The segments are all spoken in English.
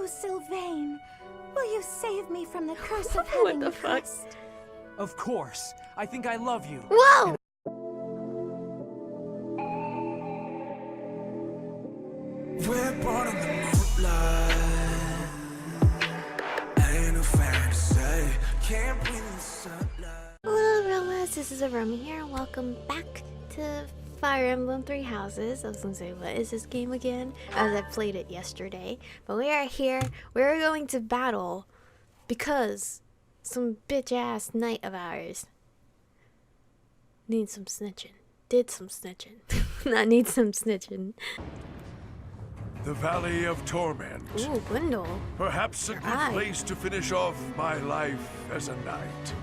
Oh, Sylvain, will you save me from the curse of having What the fuck? Christ? Of course. I think I love you. Whoa! We're born in the moonlight. Ain't no fair to say. Can't breathe in the sunlight. Hello, Realness. This is Aromie here, and welcome back to Fire Emblem Three Houses. I was gonna say, what is this game again? As I played it yesterday. But we are here. We're going to battle because some bitch-ass knight of ours needs some snitching. Did some snitching. Not need some snitching. The Valley of Torment. Ooh, Gwendol. Perhaps a good place to finish off my life as a knight.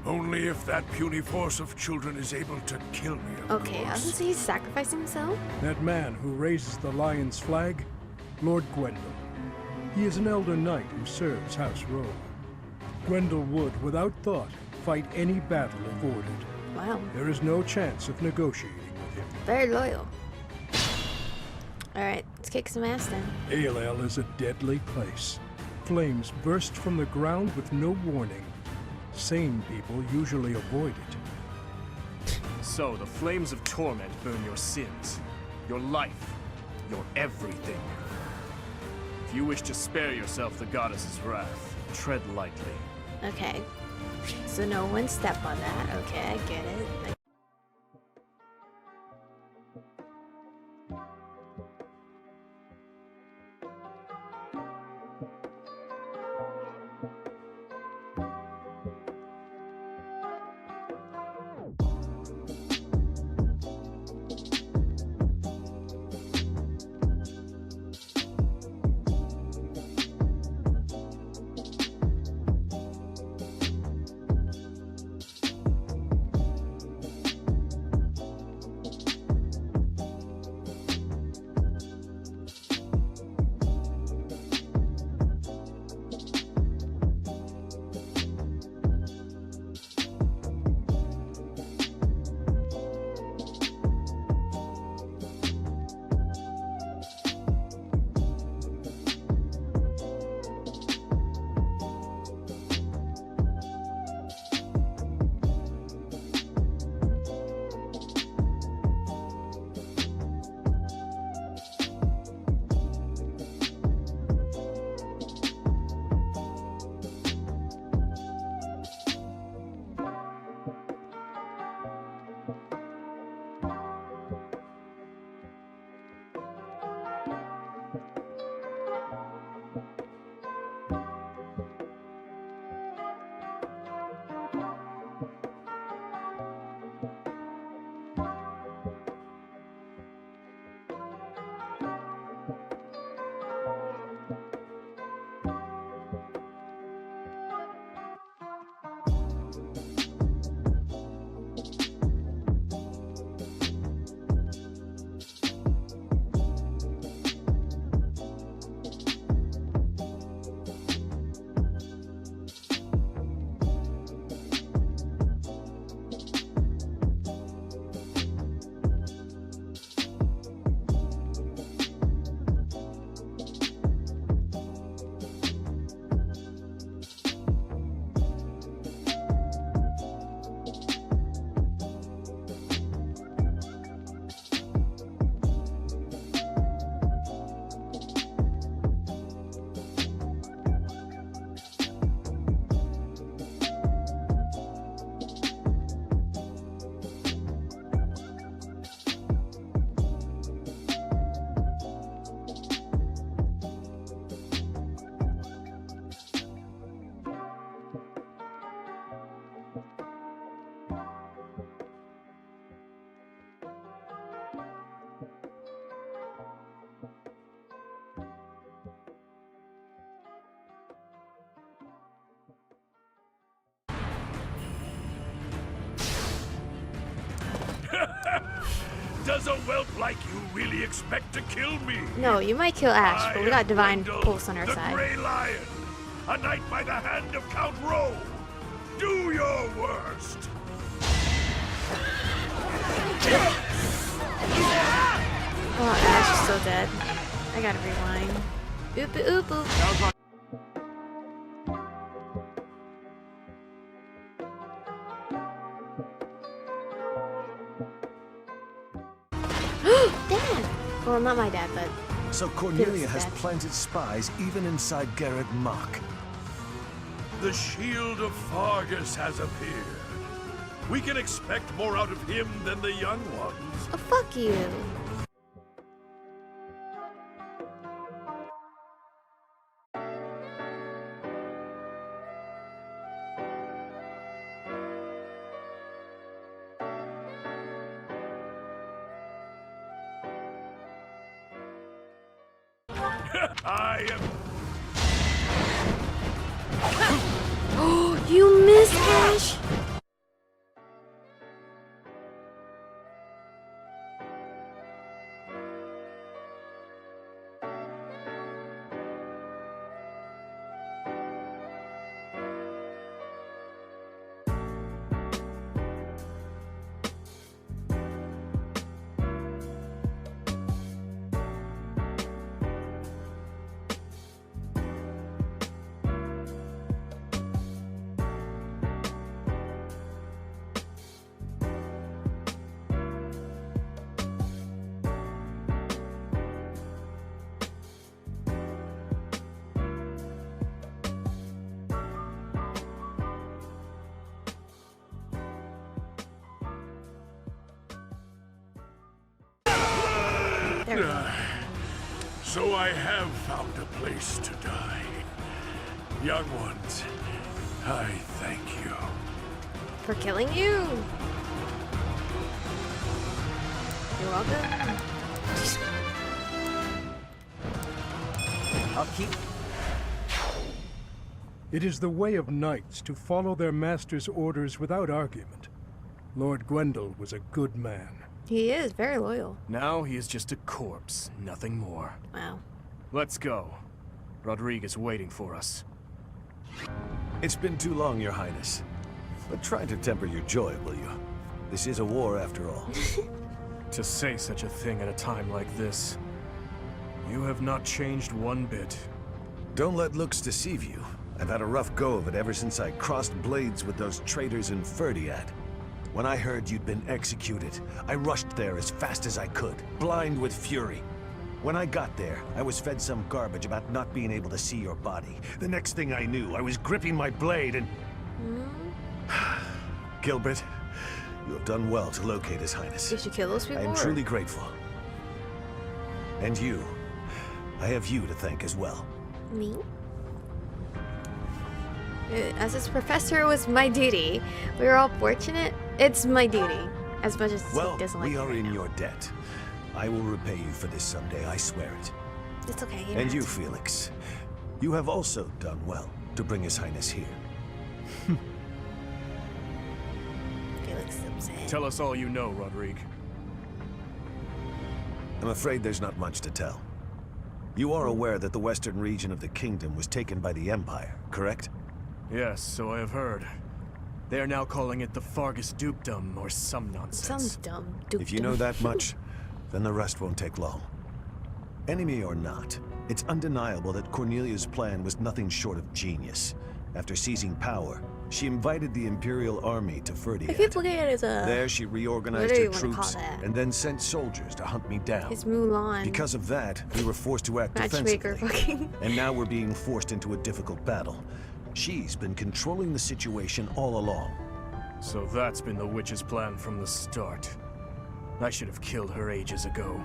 Only if that puny force of children is able to kill me. Okay, I was gonna say he's sacrificing himself. That man who raises the lion's flag, Lord Gwendol. He is an elder knight who serves House Rowe. Gwendol would, without thought, fight any battle if ordered. Wow. There is no chance of negotiating with him. Very loyal. Alright, let's kick some ass then. Aelel is a deadly place. Flames burst from the ground with no warning. Sane people usually avoid it. So, the flames of torment burn your sins, your life, your everything. If you wish to spare yourself the goddess's wrath, tread lightly. Okay. So no one step on that. Okay, I get it. Does a whelp like you really expect to kill me? No, you might kill Ash, but we got Divine Gwendol, Pulse on our the side. Grey Lion, a knight by the hand of Count Rowe. Do your worst. Oh, Ash is so dead. I gotta rewind. Oop oop oop. Dad! Well, not my dad, but... So Cornelia Felix' has dad. planted spies even inside Garreg Mach. The shield of Fargus has appeared. We can expect more out of him than the young ones. Oh, fuck you. I am... Oh, you missed, Ash! There we go. So I have found a place to die. Young ones, I thank you. For killing you. You're welcome. I'll keep... It is the way of knights to follow their master's orders without argument. Lord Gwendol was a good man. He is very loyal. Now he is just a corpse, nothing more. Wow. Let's go. Rodrigue is waiting for us. It's been too long, Your Highness. But try to temper your joy, will you? This is a war after all. To say such a thing at a time like this. You have not changed one bit. Don't let looks deceive you. I've had a rough go of it ever since I crossed blades with those traitors in Ferdiad. When I heard you'd been executed, I rushed there as fast as I could, blind with fury. When I got there, I was fed some garbage about not being able to see your body. The next thing I knew, I was gripping my blade and... Gilbert, you have done well to locate His Highness. Did you kill those people? I am or- truly grateful. And you, I have you to thank as well. Me? As his professor, it was my duty. We were all fortunate. It's my duty. As much as Well, he doesn't like we it are right in now. your debt. I will repay you for this someday, I swear it. It's okay. And you, Felix, you have also done well to bring His Highness here. Felix is upset. Tell us all you know, Rodrigue. I'm afraid there's not much to tell. You are aware that the western region of the kingdom was taken by the Empire, correct? Yes, so I have heard. They are now calling it the Fargus Dukedom or some nonsense. Some dumb If you know that much, then the rest won't take long. Enemy or not, it's undeniable that Cornelia's plan was nothing short of genius. After seizing power, she invited the Imperial Army to I Ferdiad. keep looking at his There she reorganized what do her you wanna call troops that? and then sent soldiers to hunt me down. his Mulan. Because of that, we were forced to act Matchmaker defensively. fucking. And now we're being forced into a difficult battle. She's been controlling the situation all along. So that's been the witch's plan from the start. I should have killed her ages ago.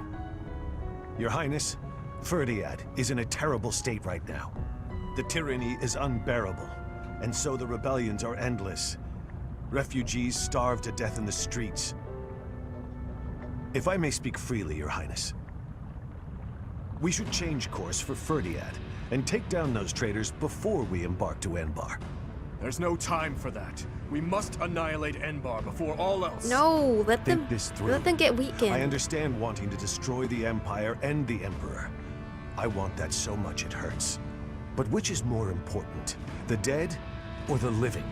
Your Highness, Ferdiad is in a terrible state right now. The tyranny is unbearable, and so the rebellions are endless. Refugees starve to death in the streets. If I may speak freely, Your Highness, we should change course for Ferdiad and take down those traitors before we embark to Enbar. There's no time for that. We must annihilate Enbar before all else. No, let Think them this through. let them get weakened. I understand wanting to destroy the Empire and the Emperor. I want that so much it hurts. But which is more important, the dead or the living?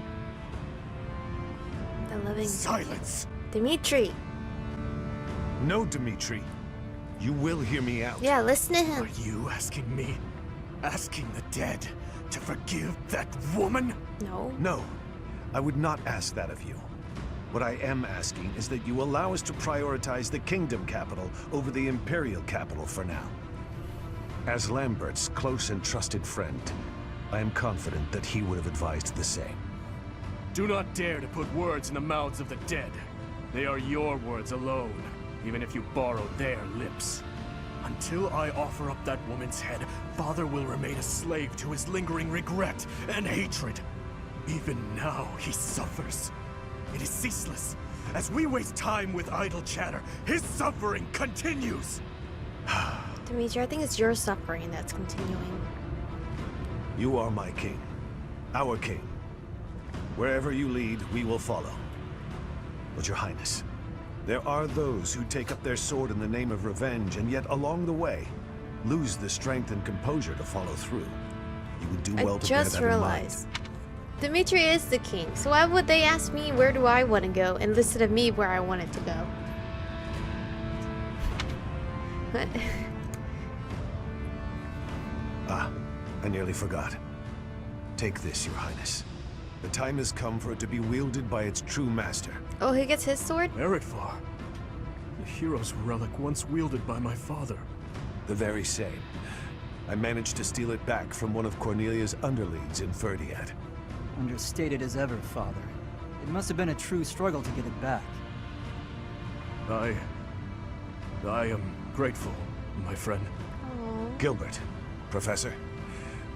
The living Silence! Dimitri. No, Dimitri. You will hear me out. Yeah, listen to him. Are you asking me? Asking the dead to forgive that woman? No. No, I would not ask that of you. What I am asking is that you allow us to prioritize the kingdom capital over the imperial capital for now. As Lambert's close and trusted friend, I am confident that he would have advised the same. Do not dare to put words in the mouths of the dead. They are your words alone, even if you borrow their lips. Until I offer up that woman's head, Father will remain a slave to his lingering regret and hatred. Even now, he suffers. It is ceaseless. As we waste time with idle chatter, his suffering continues. Dimitri, I think it's your suffering that's continuing. You are my king. Our king. Wherever you lead, we will follow. But Your Highness, there are those who take up their sword in the name of revenge and yet along the way, lose the strength and composure to follow through. You would do well to bear that in mind. Dimitri is the king, so why would they ask me where do I want to go and instead of me where I wanted to go? What? Ah, I nearly forgot. Take this, Your Highness. The time has come for it to be wielded by its true master. Oh, he gets his sword? Eretvar. The hero's relic once wielded by my father. The very same. I managed to steal it back from one of Cornelia's underlings in Ferdiad. Understated as ever, Father. It must have been a true struggle to get it back. I am grateful, my friend. Aww. Gilbert, Professor,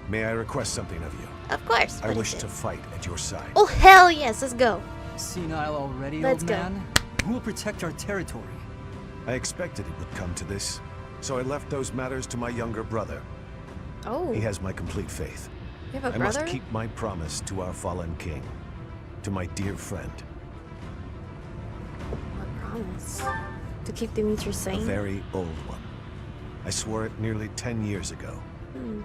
may I request something of you? Of course. I what wish is to it? fight at your side. Oh, hell yes, let's go. Senile already, Let's old go. man? Who will protect our territory? I expected it would come to this, so I left those matters to my younger brother. Oh, He has my complete faith. you have a I brother? must keep my promise to our fallen king, to my dear friend. What promise? To keep Dimitri A sane? very old one. I swore it nearly 10 years ago. Hmm.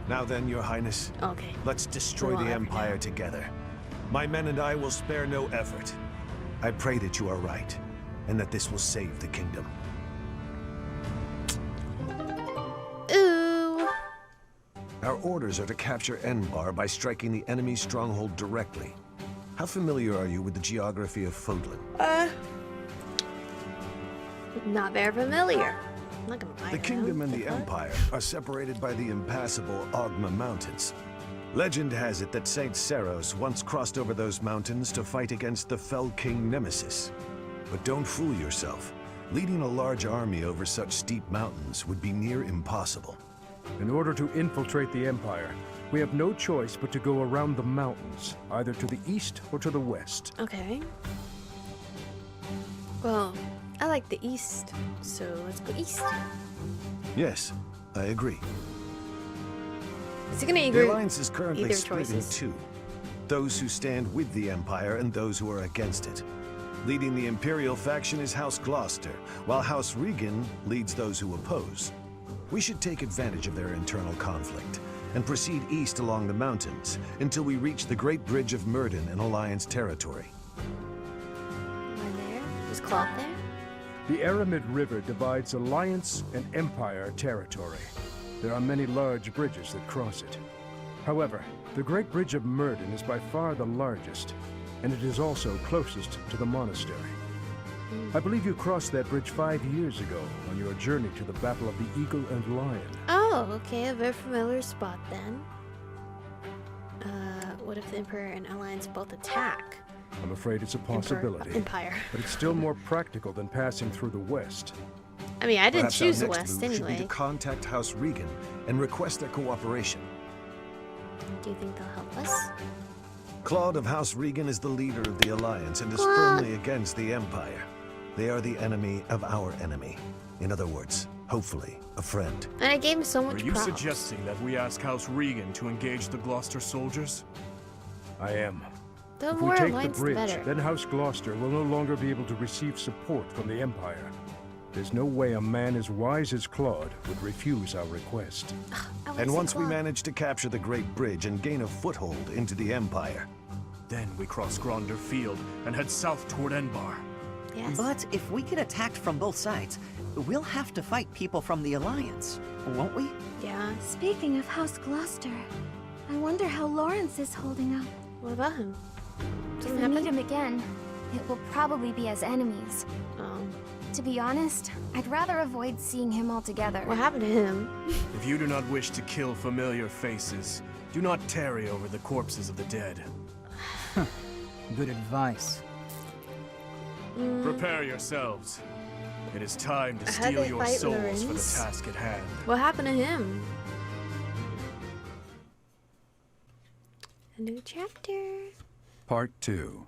Now then, Your Highness, Okay. let's destroy We won't the ever Empire know. together. My men and I will spare no effort. I pray that you are right, and that this will save the kingdom. Ooh. Our orders are to capture Enbar by striking the enemy's stronghold directly. How familiar are you with the geography of Fodlan? Not very familiar. I'm not gonna lie The to kingdom him. and the fuck? Empire are separated by the impassable Ogma Mountains. Legend has it that Saint Seros once crossed over those mountains to fight against the Fell King Nemesis. But don't fool yourself. Leading a large army over such steep mountains would be near impossible. In order to infiltrate the Empire, we have no choice but to go around the mountains, either to the east or to the west. Okay. Well, I like the east, so let's go east. Yes, I agree. Is he gonna The agree? Alliance is currently either split in choices. two. Those who stand with the Empire and those who are against it. Leading the Imperial faction is House Gloucester, while House Regan leads those who oppose. We should take advantage of their internal conflict and proceed east along the mountains until we reach the Great Bridge of Myrden in Alliance territory. Am I there? Is Claude there? The Aromie River divides Alliance and Empire territory. There are many large bridges that cross it. However, the Great Bridge of Myrden is by far the largest, and it is also closest to the monastery. I believe you crossed that bridge 5 years ago on your journey to the Battle of the Eagle and Lion. Oh, okay, a very familiar spot then. What if the Emperor and Alliance both attack? I'm afraid it's a possibility, Empire. but it's still more practical than passing through the west. I mean, I didn't Perhaps our choose the next West move should be anyway. to contact House Regan and request their cooperation. Do you think they'll help us? Claude of House Regan is the leader of the Alliance and is Claude. firmly against the Empire. They are the enemy of our enemy. In other words, hopefully, a friend. And I gave him so Are much you props. suggesting that we ask House Regan to engage the Gloucester soldiers? I am. The If we more take the Alliance, the bridge, better. then House Gloucester will no longer be able to receive support from the Empire. There's no way a man as wise as Claude would refuse our request. I wanna And see once we Claude. manage to capture the Great Bridge and gain a foothold into the Empire, Then we cross Gronder Field and head south toward Enbar. Yes. But if we get attacked from both sides, we'll have to fight people from the Alliance, won't we? Yeah. Speaking of House Gloucester, I wonder how Lawrence is holding up. What about him? If Something we meet happened? him again, it will probably be as enemies. Oh. To be honest, I'd rather avoid seeing him altogether. What happened to him? If you do not wish to kill familiar faces, do not tarry over the corpses of the dead. Good advice. Prepare yourselves. It is time to How'd steal they your fight souls for the Lawrence? task at hand. What happened to him? A new chapter. Part 2.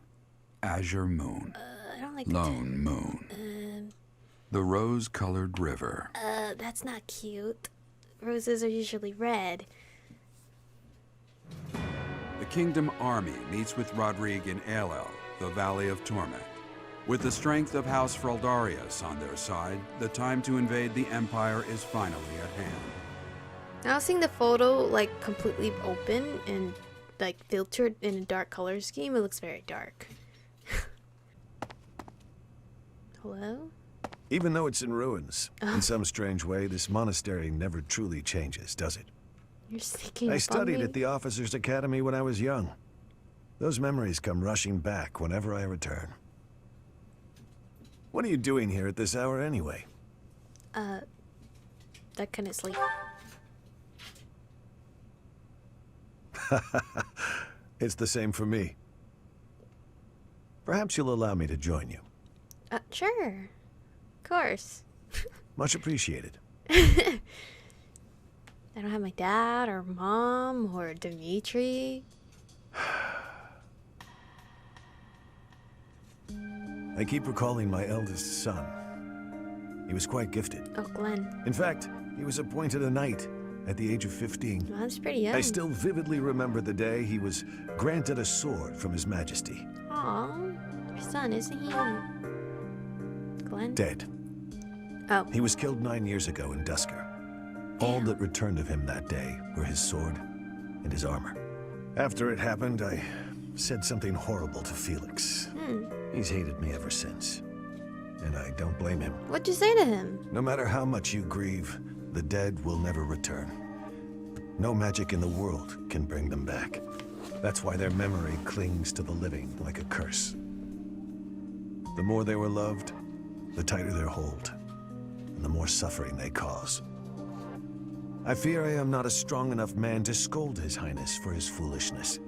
Azure Moon. I don't like Lone Moon. The rose-colored river. That's not cute. Roses are usually red. The Kingdom Army meets with Rodrigue in Aelel, the Valley of Torment. With the strength of House Fraldarius on their side, the time to invade the Empire is finally at hand. Now seeing the photo like completely open and like filtered in a dark color scheme, it looks very dark. Hello? Even though it's in ruins, in some strange way, this monastery never truly changes, does it? You're sneaking I up on studied me? at the Officers' Academy when I was young. Those memories come rushing back whenever I return. What are you doing here at this hour anyway? That kind of sleep. It's the same for me. Perhaps you'll allow me to join you. Sure. Of course. Much appreciated. I don't have my dad or mom or Dimitri. I keep recalling my eldest son. He was quite gifted. Oh, Glenn. In fact, he was appointed a knight at the age of 15. Well, that's pretty young. I still vividly remember the day he was granted a sword from His Majesty. Aw, your son, isn't he? Glenn? Dead. Oh. He was killed 9 years ago in Dusker. All that returned of him that day were his sword and his armor. After it happened, I said something horrible to Felix. He's hated me ever since. And I don't blame him. What'd you say to him? No matter how much you grieve, the dead will never return. No magic in the world can bring them back. That's why their memory clings to the living like a curse. The more they were loved, the tighter their hold, and the more suffering they cause. I fear I am not a strong enough man to scold His Highness for his foolishness.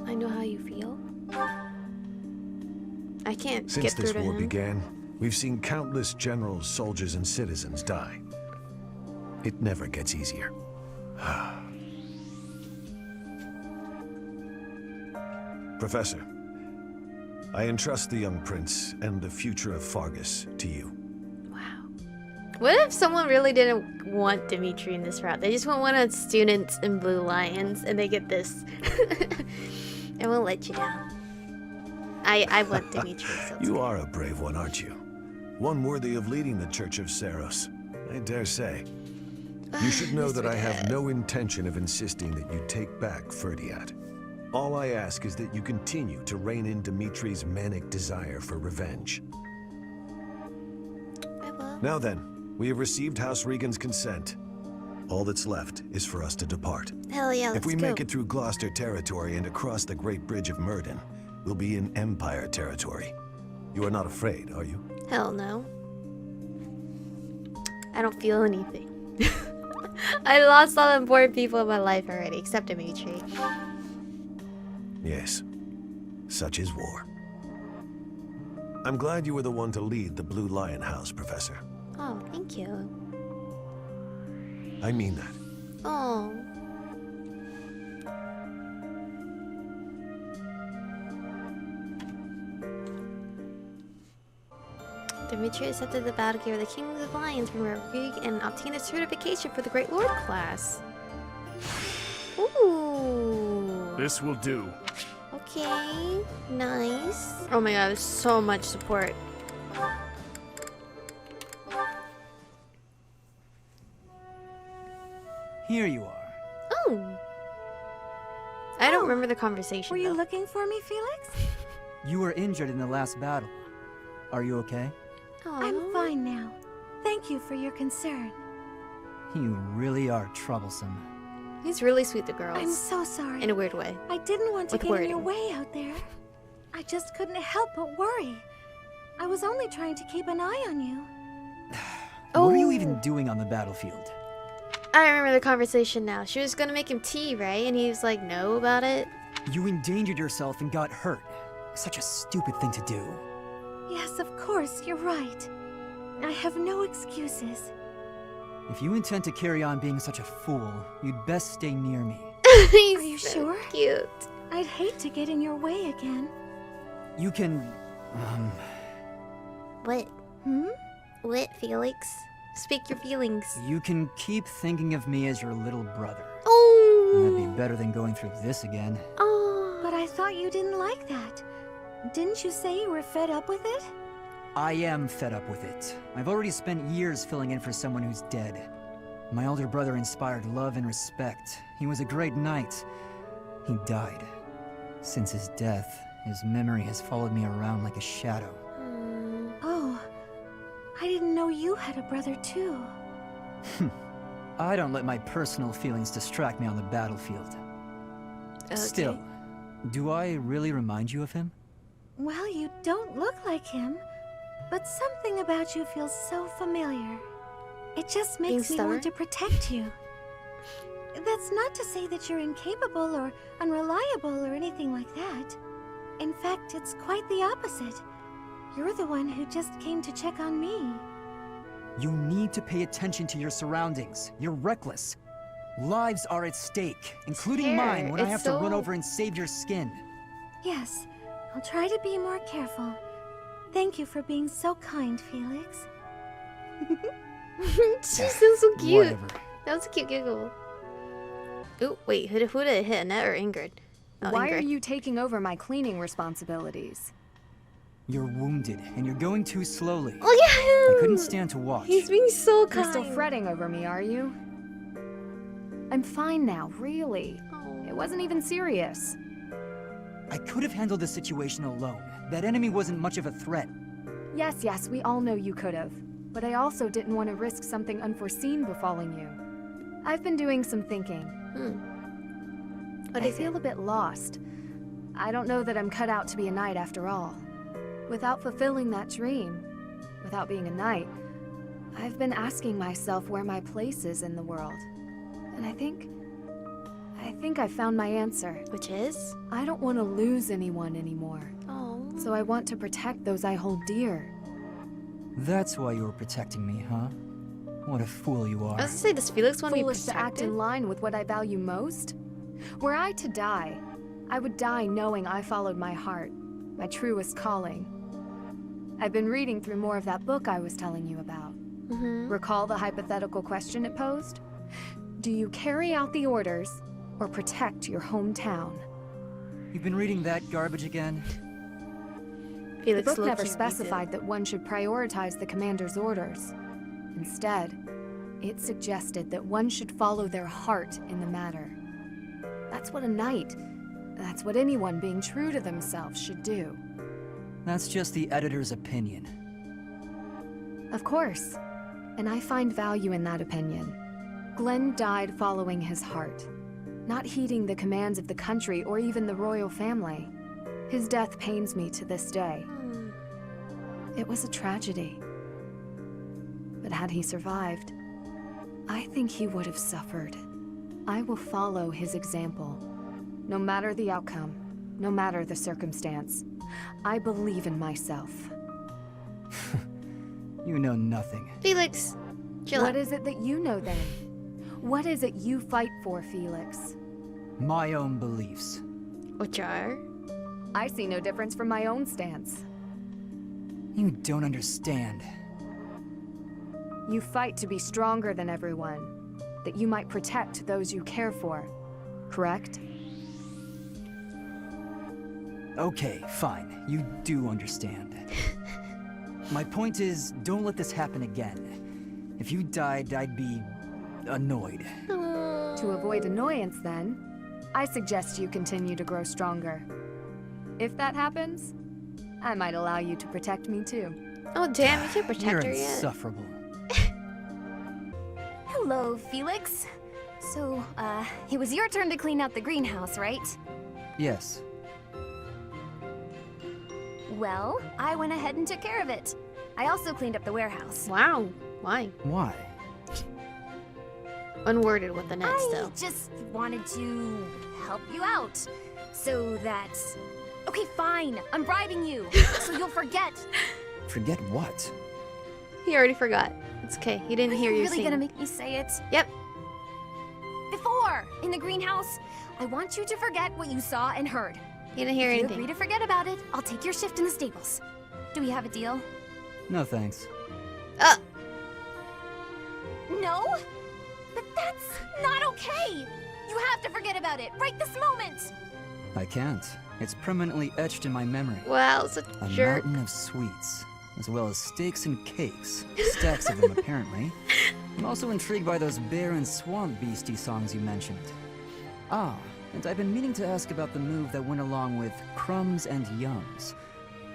I know how you feel. I can't Since get through this to war him. began, we've seen countless generals, soldiers, and citizens die. It never gets easier. Professor, I entrust the young prince and the future of Fargus to you. Wow. What if someone really didn't want Dimitri in this route? They just want one of students in Blue Lions, and they get this. I won't let you down. I want Dimitri. So You are a brave one, aren't you? One worthy of leading the Church of Seros, I dare say. You should know that I have no intention of insisting that you take back Ferdiad. All I ask is that you continue to rein in Dimitri's manic desire for revenge. I will. Now then, we have received House Regan's consent. All that's left is for us to depart. Hell yeah, let's If we go. make it through Gloucester territory and across the Great Bridge of Myrden, we'll be in Empire territory. You are not afraid, are you? Hell no. I don't feel anything. I lost all the important people in my life already, except Dimitri. Yes. Such is war. I'm glad you were the one to lead the Blue Lion House, Professor. Oh, thank you. I mean that. Oh. Dimitri accepted the vow to give the Kings of Lions from Rodrigue and obtained a certification for the Great Lord class. Ooh. This will do. Okay. Nice. Oh my god, there's so much support. Here you are. Oh. I don't remember the conversation. Were you though. looking for me, Felix? You were injured in the last battle. Are you okay? I'm fine now. Thank you for your concern. You really are troublesome. He's really sweet to girls. I'm so sorry. In a weird way. I didn't want to With get in your wording. way out there. I just couldn't help but worry. I was only trying to keep an eye on you. What were you even doing on the battlefield? I remember the conversation now. She was gonna make him tea, right? And he was like, no about it. You endangered yourself and got hurt. Such a stupid thing to do. Yes, of course, you're right. I have no excuses. If you intend to carry on being such a fool, you'd best stay near me. He's Are you so sure? cute. I'd hate to get in your way again. You can, What? Hmm? What, Felix? Speak your feelings. you can keep thinking of me as your little brother. Oh. That'd be better than going through this again. Oh. But I thought you didn't like that. Didn't you say you were fed up with it? I am fed up with it. I've already spent years filling in for someone who's dead. My older brother inspired love and respect. He was a great knight. He died. Since his death, his memory has followed me around like a shadow. Oh, I didn't know you had a brother too. I don't let my personal feelings distract me on the battlefield. Okay. Still, do I really remind you of him? Well, you don't look like him, but something about you feels so familiar. It just makes me want to protect you. That's not to say that you're incapable or unreliable or anything like that. In fact, it's quite the opposite. You're the one who just came to check on me. You need to pay attention to your surroundings. You're reckless. Lives are at stake, including mine when I have to run over and save your skin. Yes, I'll try to be more careful. Thank you for being so kind, Felix. She's so cute. Whatever. That was a cute giggle. Ooh, wait, who did it hit? Annette or Ingrid? Oh, Why Ingrid. are you taking over my cleaning responsibilities? You're wounded, and you're going too slowly. Look at him! I couldn't stand to watch. He's being so kind. You're still fretting over me, are you? I'm fine now, really. It wasn't even serious. I could have handled the situation alone. That enemy wasn't much of a threat. Yes, we all know you could have. But I also didn't want to risk something unforeseen befalling you. I've been doing some thinking. What I is feel a bit lost. I don't know that I'm cut out to be a knight after all. Without fulfilling that dream, without being a knight, I've been asking myself where my place is in the world. And I think I found my answer. Which is? I don't want to lose anyone anymore. Oh. So I want to protect those I hold dear. That's why you were protecting me, huh? What a fool you are. I was gonna say, does Felix want to be Foolish to act protected? in line with what I value most? Were I to die, I would die knowing I followed my heart, my truest calling. I've been reading through more of that book I was telling you about. Recall the hypothetical question it posed? Do you carry out the orders or protect your hometown? You've been reading that garbage again? Felix The book never low-key reads specified that one should prioritize the commander's orders. Instead, it suggested that one should follow their heart in the matter. That's what a knight, that's what anyone being true to themselves should do. That's just the editor's opinion. Of course, and I find value in that opinion. Glenn died following his heart, not heeding the commands of the country or even the royal family. His death pains me to this day. It was a tragedy. But had he survived, I think he would have suffered. I will follow his example. No matter the outcome, no matter the circumstance, I believe in myself. You know nothing. Felix, chill What out. is it that you know then? What is it you fight for, Felix? My own beliefs. Which are? I see no difference from my own stance. You don't understand. You fight to be stronger than everyone, that you might protect those you care for, correct? Okay, fine. You do understand. My point is, don't let this happen again. If you died, I'd be annoyed. To avoid annoyance, then, I suggest you continue to grow stronger. If that happens, I might allow you to protect me too. Oh damn, you can't protect her You're yet. insufferable. Hello, Felix. So, it was your turn to clean out the greenhouse, right? Yes. Well, I went ahead and took care of it. I also cleaned up the warehouse. Wow. Why? Why? Unworded with the net I still. just wanted to help you out. So that... Okay, fine. I'm bribing you. So you'll forget. Forget what? He already forgot. It's okay. He didn't hear you really sing. gonna make me say it? Yep. Before, in the greenhouse, I want you to forget what you saw and heard. He didn't hear If you anything. agree to forget about it, I'll take your shift in the stables. Do we have a deal? No thanks. No? But that's not okay! You have to forget about it right this moment! I can't. It's permanently etched in my memory. Wow, such A a jerk. mountain of sweets, as well as steaks and cakes. Stacks of them, apparently. I'm also intrigued by those bear and swamp beastie songs you mentioned. Ah, and I've been meaning to ask about the move that went along with crumbs and yums.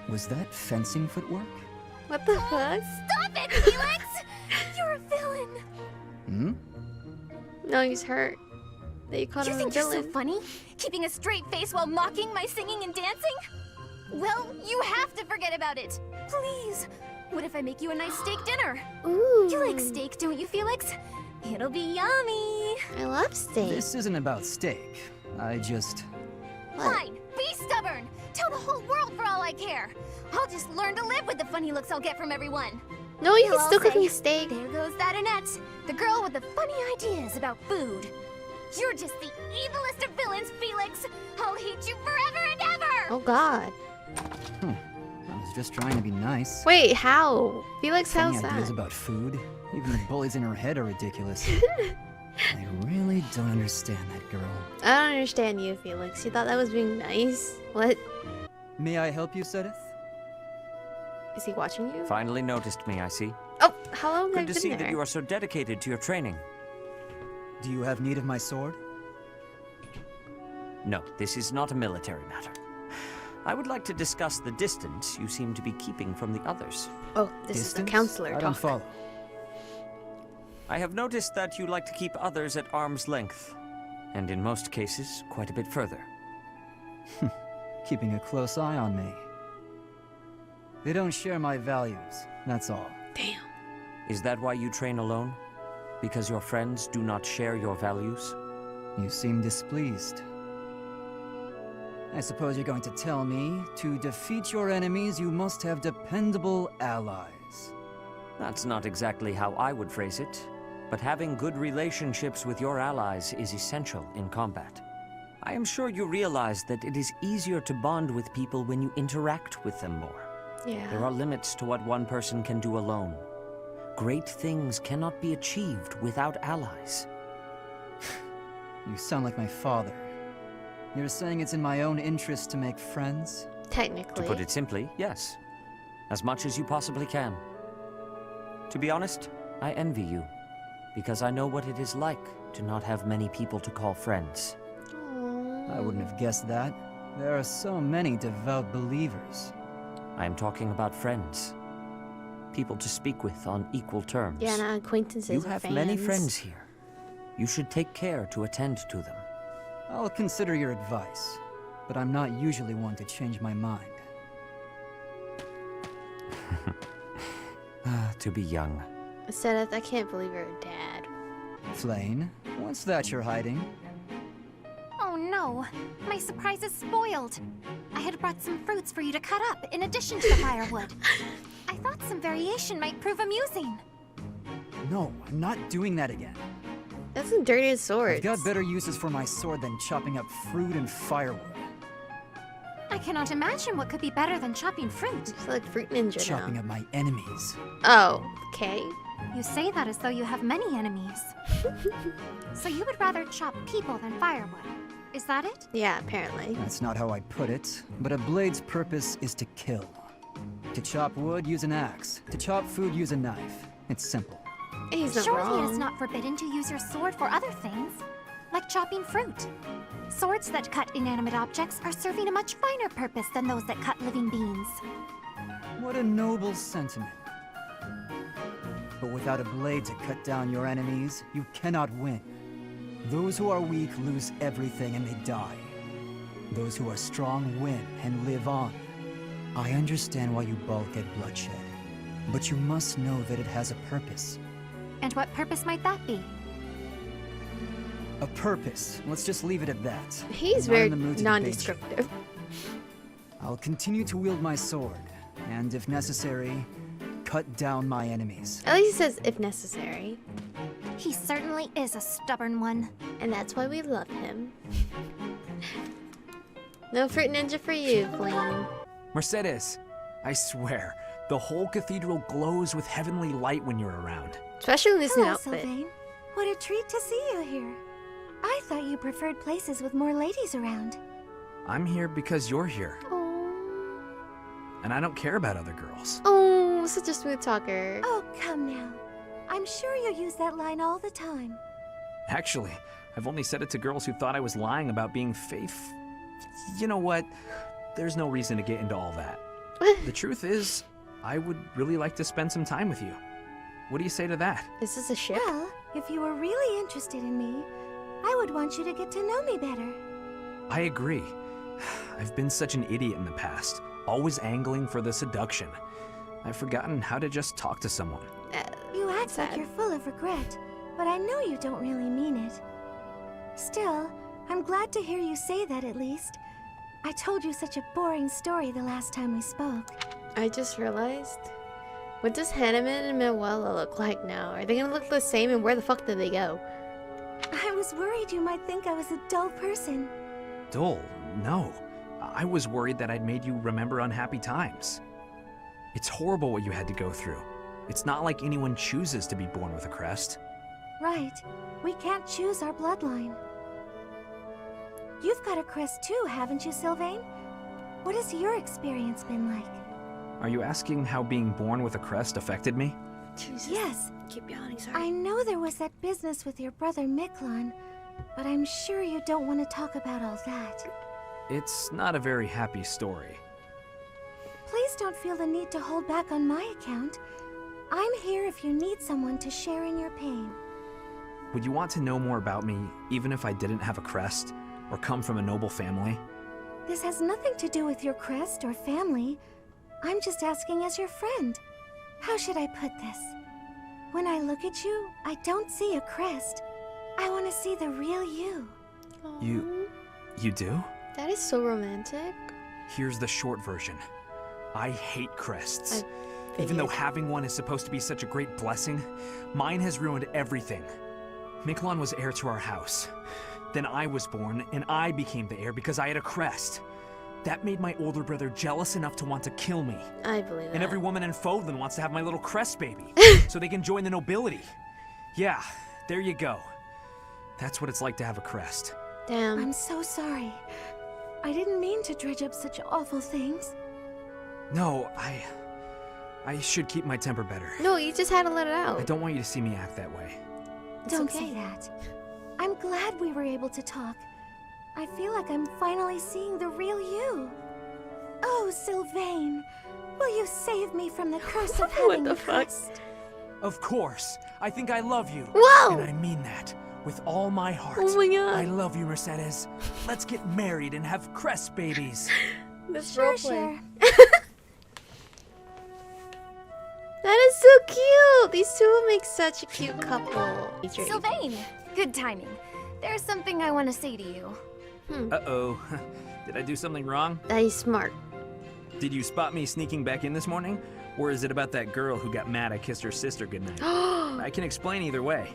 Was that fencing footwork? What the fuck? Stop it, Felix! You're a villain! Hmm? No, he's hurt. That you called You him a think you're villain. so funny? Keeping a straight face while mocking my singing and dancing? Well, you have to forget about it. Please. What if I make you a nice steak dinner? Ooh. You like steak, don't you, Felix? It'll be yummy. I love steak. This isn't about steak. I just... Fine. Be stubborn. Tell the whole world for all I care. I'll just learn to live with the funny looks I'll get from everyone. No, you You'll can all still cook say, me steak. There goes that Annette, the girl with the funny ideas about food. You're just the evilest of villains, Felix. I'll hate you forever and ever. Oh god. I was just trying to be nice. Wait, how? Felix, Funny how's ideas that? about food. Even the bullies in her head are ridiculous. I really don't understand that girl. I don't understand you, Felix. You thought that was being nice? What? May I help you, Sedith? Is he watching you? Finally noticed me, I see. Oh, how long have Good I to been see there? that you are so dedicated to your training. Do you have need of my sword? No, this is not a military matter. I would like to discuss the distance you seem to be keeping from the others. Oh, this is the counselor I don't talk. follow. I have noticed that you like to keep others at arm's length, and in most cases, quite a bit further. Keeping a close eye on me. They don't share my values, that's all. Damn. Is that why you train alone? Because your friends do not share your values? You seem displeased. I suppose you're going to tell me, to defeat your enemies, you must have dependable allies. That's not exactly how I would phrase it, but having good relationships with your allies is essential in combat. I am sure you realize that it is easier to bond with people when you interact with them more. Yeah. There are limits to what one person can do alone. Great things cannot be achieved without allies. You sound like my father. You're saying it's in my own interest to make friends? Technically. To put it simply, yes. As much as you possibly can. To be honest, I envy you, because I know what it is like to not have many people to call friends. I wouldn't have guessed that. There are so many devout believers. I am talking about friends. People to speak with on equal terms. Yeah, not acquaintances You or have fans. many friends here. You should take care to attend to them. I'll consider your advice, but I'm not usually one to change my mind. To be young. Sedith, I can't believe you're a dad. Flane, what's that you're hiding? Oh no, my surprise is spoiled. I had brought some fruits for you to cut up in addition to the firewood. I thought some variation might prove amusing. No, I'm not doing that again. That's some dirty swords. I've got better uses for my sword than chopping up fruit and firewood. I cannot imagine what could be better than chopping fruit. It's like fruit ninja Chopping now. up my enemies. Oh, okay. You say that as though you have many enemies. So you would rather chop people than firewood. Is that it? Yeah, apparently. That's not how I put it, but a blade's purpose is to kill. To chop wood, use an axe. To chop food, use a knife. It's simple. He's not Surely wrong. it is not forbidden to use your sword for other things, like chopping fruit. Swords that cut inanimate objects are serving a much finer purpose than those that cut living beings. What a noble sentiment. But without a blade to cut down your enemies, you cannot win. Those who are weak lose everything and they die. Those who are strong win and live on. I understand why you balk at bloodshed, but you must know that it has a purpose. And what purpose might that be? A purpose. Let's just leave it at that. He's I'm not very in the mood to debate non-descriptive. I'll continue to wield my sword, and if necessary, cut down my enemies. At least he says if necessary. He certainly is a stubborn one. And that's why we love him. No fruit ninja for you, Flame. Mercedes, I swear, the whole cathedral glows with heavenly light when you're around. Especially in this new Hello, outfit. Sylvain. What a treat to see you here. I thought you preferred places with more ladies around. I'm here because you're here. And I don't care about other girls. Oh, such a smooth talker. Oh, come now. I'm sure you use that line all the time. Actually, I've only said it to girls who thought I was lying about being You know what? There's no reason to get into all that. The truth is, I would really like to spend some time with you. What do you say to that? Is this a ship? Well, if you were really interested in me, I would want you to get to know me better. I agree. I've been such an idiot in the past, always angling for the seduction. I've forgotten how to just talk to someone. You act like you're full of regret, but I know you don't really mean it. Still, I'm glad to hear you say that at least. I told you such a boring story the last time we spoke. I just realized. What does Hanneman and Manuela look like now? Are they gonna look the same, and where the fuck did they go? I was worried you might think I was a dull person. Dull? No. I was worried that I'd made you remember unhappy times. It's horrible what you had to go through. It's not like anyone chooses to be born with a crest. Right. We can't choose our bloodline. You've got a crest too, haven't you, Sylvain? What has your experience been like? Are you asking how being born with a crest affected me? Jesus. Yes. Keep yawning, sorry. I know there was that business with your brother Miklon, but I'm sure you don't want to talk about all that. It's not a very happy story. Please don't feel the need to hold back on my account. I'm here if you need someone to share in your pain. Would you want to know more about me, even if I didn't have a crest, or come from a noble family? This has nothing to do with your crest or family. I'm just asking as your friend. How should I put this? When I look at you, I don't see a crest. I want to see the real you. You do? That is so romantic. Here's the short version. I hate crests. Even though having one is supposed to be such a great blessing, mine has ruined everything. Miklon was heir to our house. Then I was born, and I became the heir because I had a crest. That made my older brother jealous enough to want to kill me. I believe that. And every woman in Fodlan wants to have my little crest baby, so they can join the nobility. Yeah, there you go. That's what it's like to have a crest. Damn. I'm so sorry. I didn't mean to dredge up such awful things. No, I should keep my temper better. No, you just had to let it out. I don't want you to see me act that way. Don't say that. I'm glad we were able to talk. I feel like I'm finally seeing the real you. Oh, Sylvain, will you save me from the curse of having a crest? Of course. I think I love you. Whoa! And I mean that with all my heart. Oh my god. I love you, Mercedes. Let's get married and have crest babies. Sure. That is so cute! These two will make such a cute couple. Sylvain! Good timing. There's something I want to say to you. Uh-oh. Did I do something wrong? That is smart. Did you spot me sneaking back in this morning? Or is it about that girl who got mad I kissed her sister goodnight? I can explain either way.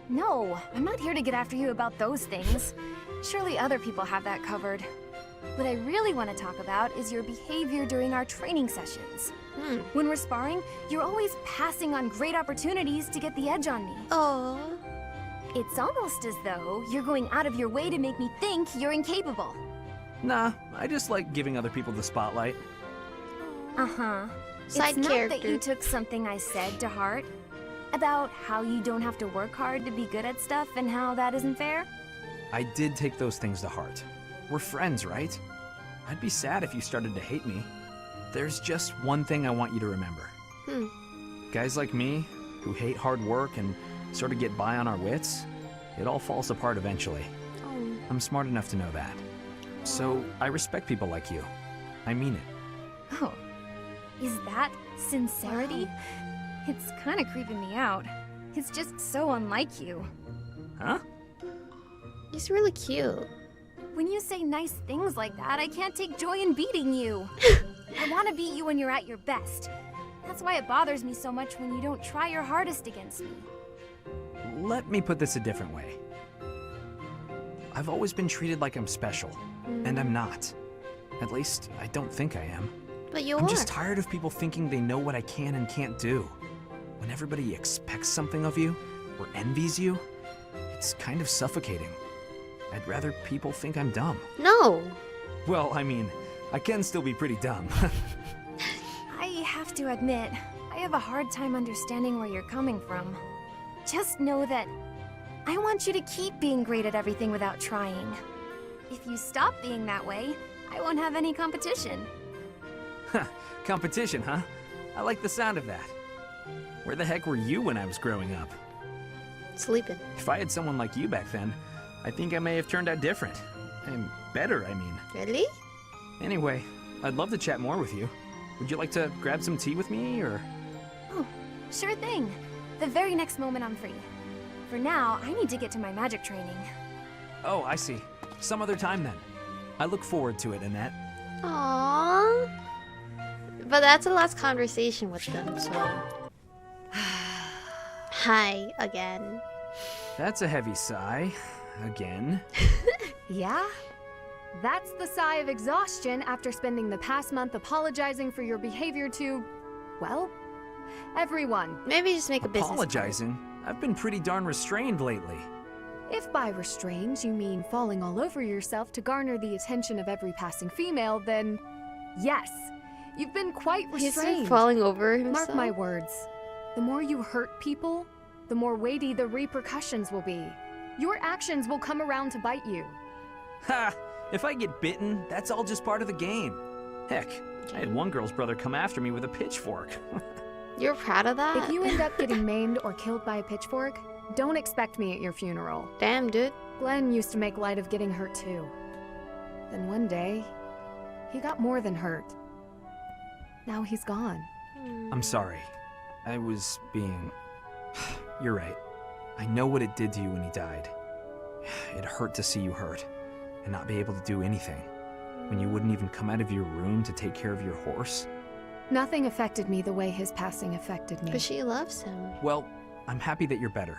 No, I'm not here to get after you about those things. Surely other people have that covered. What I really want to talk about is your behavior during our training sessions. When we're sparring, you're always passing on great opportunities to get the edge on me. Oh. It's almost as though you're going out of your way to make me think you're incapable. Nah, I just like giving other people the spotlight. Uh-huh. Side it's character. not that you took something I said to heart about how you don't have to work hard to be good at stuff and how that isn't fair. I did take those things to heart. We're friends, right? I'd be sad if you started to hate me. There's just one thing I want you to remember. Guys like me, who hate hard work and sort of get by on our wits, it all falls apart eventually. I'm smart enough to know that. So I respect people like you. I mean it. Oh, is that sincerity? It's kind of creeping me out. It's just so unlike you. Huh? He's really cute. When you say nice things like that, I can't take joy in beating you. I want to beat you when you're at your best. That's why it bothers me so much when you don't try your hardest against me. Let me put this a different way. I've always been treated like I'm special, and I'm not. At least, I don't think I am. But you I'm are. just tired of people thinking they know what I can and can't do. When everybody expects something of you, or envies you, it's kind of suffocating. I'd rather people think I'm dumb. No. Well, I mean, I can still be pretty dumb. I have to admit, I have a hard time understanding where you're coming from. Just know that I want you to keep being great at everything without trying. If you stop being that way, I won't have any competition. Competition, huh? I like the sound of that. Where the heck were you when I was growing up? Sleeping. If I had someone like you back then, I think I may have turned out different. And better, I mean. Really? Anyway, I'd love to chat more with you. Would you like to grab some tea with me, or...? Oh, sure thing. The very next moment I'm free. For now, I need to get to my magic training. Oh, I see. Some other time then. I look forward to it, Annette. Aww. But that's the last conversation with them, so... Hi, again. That's a heavy sigh. Again. Yeah? That's the sigh of exhaustion after spending the past month apologizing for your behavior to, well, everyone. Maybe just make a business. Apologizing? I've been pretty darn restrained lately. If by restrained you mean falling all over yourself to garner the attention of every passing female, then yes, you've been quite restrained. He's been falling over himself. Mark my words. The more you hurt people, the more weighty the repercussions will be. Your actions will come around to bite you. Ha! If I get bitten, that's all just part of the game. Heck, I had one girl's brother come after me with a pitchfork. You're proud of that? If you end up getting maimed or killed by a pitchfork, don't expect me at your funeral. Damn, dude. Glenn used to make light of getting hurt too. Then one day, he got more than hurt. Now he's gone. I'm sorry. I was being... You're right. I know what it did to you when he died. It hurt to see you hurt, and not be able to do anything. When you wouldn't even come out of your room to take care of your horse. Nothing affected me the way his passing affected me. But she loves him. Well, I'm happy that you're better.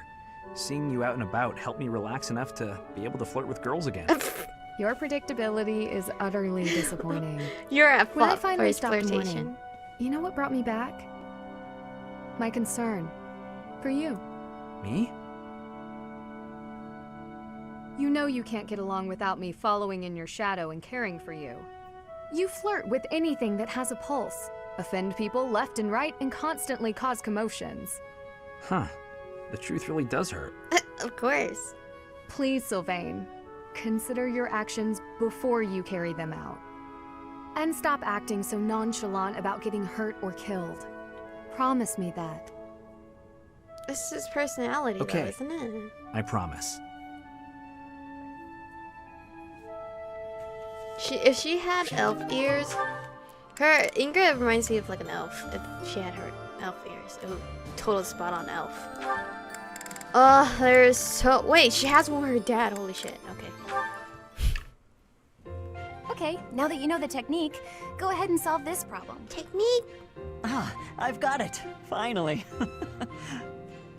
Seeing you out and about helped me relax enough to be able to flirt with girls again. Your predictability is utterly disappointing. You're at When I fault for finally his stopped flirtation. mourning, you know what brought me back? My concern for you. Me? You know you can't get along without me following in your shadow and caring for you. You flirt with anything that has a pulse, offend people left and right, and constantly cause commotions. Huh. The truth really does hurt. Of course. Please, Sylvain, consider your actions before you carry them out. And stop acting so nonchalant about getting hurt or killed. Promise me that. This is his personality, Okay. though, isn't it? I promise. If she had elf ears, her Ingrid reminds me of like an elf. If she had her elf ears, it would total spot on elf. Oh, there's so wait. She has one with her dad. Holy shit. Okay. Okay, now that you know the technique, go ahead and solve this problem. Technique? Ah, I've got it. Finally.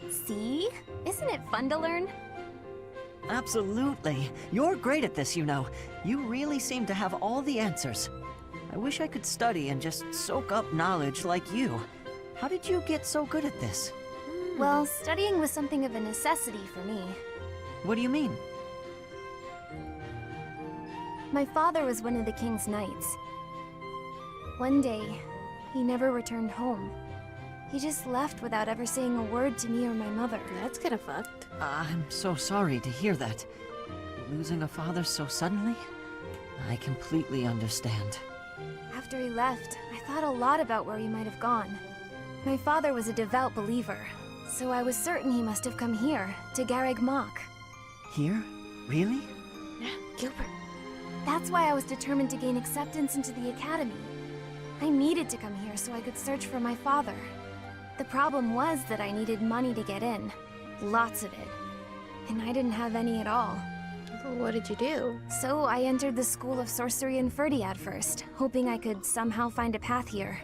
See? Isn't it fun to learn? Absolutely. You're great at this, you know. You really seem to have all the answers. I wish I could study and just soak up knowledge like you. How did you get so good at this? Well, studying was something of a necessity for me. What do you mean? My father was one of the king's knights. One day, he never returned home. He just left without ever saying a word to me or my mother. That's kinda fucked. I'm so sorry to hear that. Losing a father so suddenly? I completely understand. After he left, I thought a lot about where he might have gone. My father was a devout believer, so I was certain he must have come here, to Garreg Mach. Here? Really? Gilbert. That's why I was determined to gain acceptance into the academy. I needed to come here so I could search for my father. The problem was that I needed money to get in. Lots of it. And I didn't have any at all. Well, what did you do? So I entered the School of Sorcery and Ferdiad first, hoping I could somehow find a path here.